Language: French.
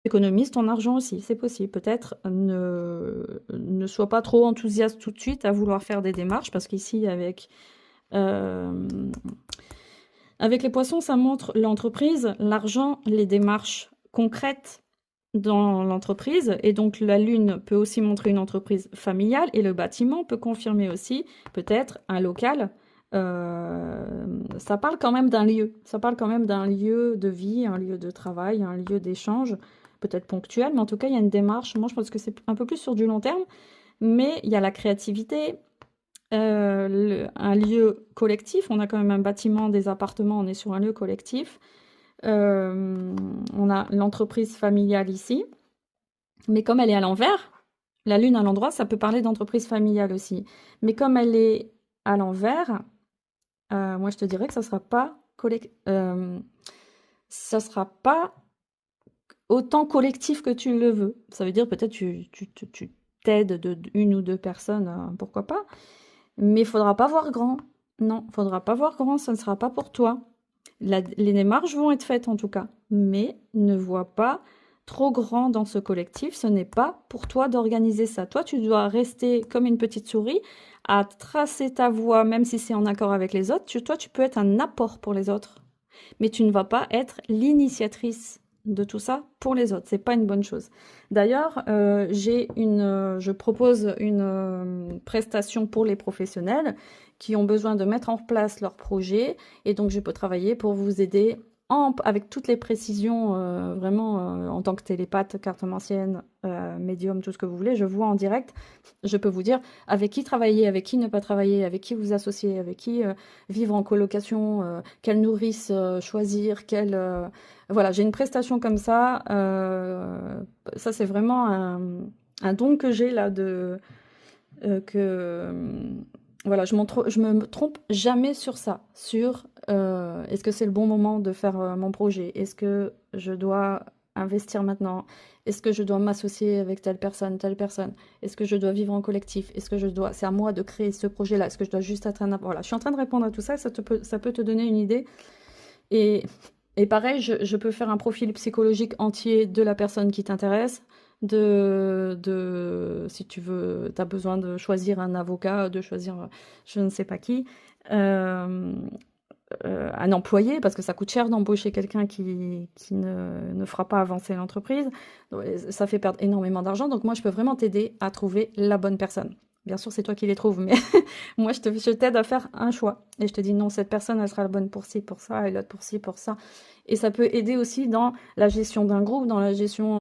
économises ton argent aussi, c'est possible. Peut-être ne sois pas trop enthousiaste tout de suite à vouloir faire des démarches, parce qu'ici, avec les poissons, ça montre l'entreprise, l'argent, les démarches concrètes dans l'entreprise. Et donc, la lune peut aussi montrer une entreprise familiale, et le bâtiment peut confirmer aussi peut-être un local. Ça parle quand même d'un lieu. Ça parle quand même d'un lieu de vie, un lieu de travail, un lieu d'échange, peut-être ponctuel, mais en tout cas, il y a une démarche. Moi, je pense que c'est un peu plus sur du long terme, mais il y a la créativité, un lieu collectif. On a quand même un bâtiment, des appartements, on est sur un lieu collectif. On a l'entreprise familiale ici, mais comme elle est à l'envers, la lune à l'endroit, ça peut parler d'entreprise familiale aussi. Mais comme elle est à l'envers, moi je te dirais que ça sera pas autant collectif que tu le veux. Ça veut dire peut-être tu t'aides de une ou deux personnes, pourquoi pas, mais il faudra pas voir grand. Non, faudra pas voir grand, ça ne sera pas pour toi. Les démarches vont être faites en tout cas, mais ne vois pas trop grand dans ce collectif. Ce n'est pas pour toi d'organiser ça. Toi, tu dois rester comme une petite souris à tracer ta voie, même si c'est en accord avec les autres. Toi, tu peux être un apport pour les autres, mais tu ne vas pas être l'initiatrice de tout ça pour les autres. C'est pas une bonne chose. D'ailleurs, je propose une prestation pour les professionnels qui ont besoin de mettre en place leur projet, et donc je peux travailler pour vous aider avec toutes les précisions, vraiment en tant que télépathe, cartomancienne, médium, tout ce que vous voulez. Je vois en direct, je peux vous dire avec qui travailler, avec qui ne pas travailler, avec qui vous associer, avec qui vivre en colocation, quelle nourrice choisir, voilà, j'ai une prestation comme ça. Ça, c'est vraiment un don que j'ai là voilà, je me trompe jamais sur ça, sur est-ce que c'est le bon moment de faire mon projet? Est-ce que je dois investir maintenant? Est-ce que je dois m'associer avec telle personne, telle personne? Est-ce que je dois vivre en collectif? C'est à moi de créer ce projet-là? Est-ce que je dois juste être voilà, je suis en train de répondre à tout ça, ça peut te donner une idée. Et, et pareil, je peux faire un profil psychologique entier de la personne qui t'intéresse, si tu veux, tu as besoin de choisir un avocat, de choisir je ne sais pas qui, euh, un employé, parce que ça coûte cher d'embaucher quelqu'un qui ne fera pas avancer l'entreprise. Ça fait perdre énormément d'argent. Donc moi, je peux vraiment t'aider à trouver la bonne personne. Bien sûr, c'est toi qui les trouves, mais moi, je t'aide à faire un choix. Et je te dis, non, cette personne, elle sera la bonne pour ci, pour ça, et l'autre pour ci, pour ça. Et ça peut aider aussi dans la gestion d'un groupe, dans la gestion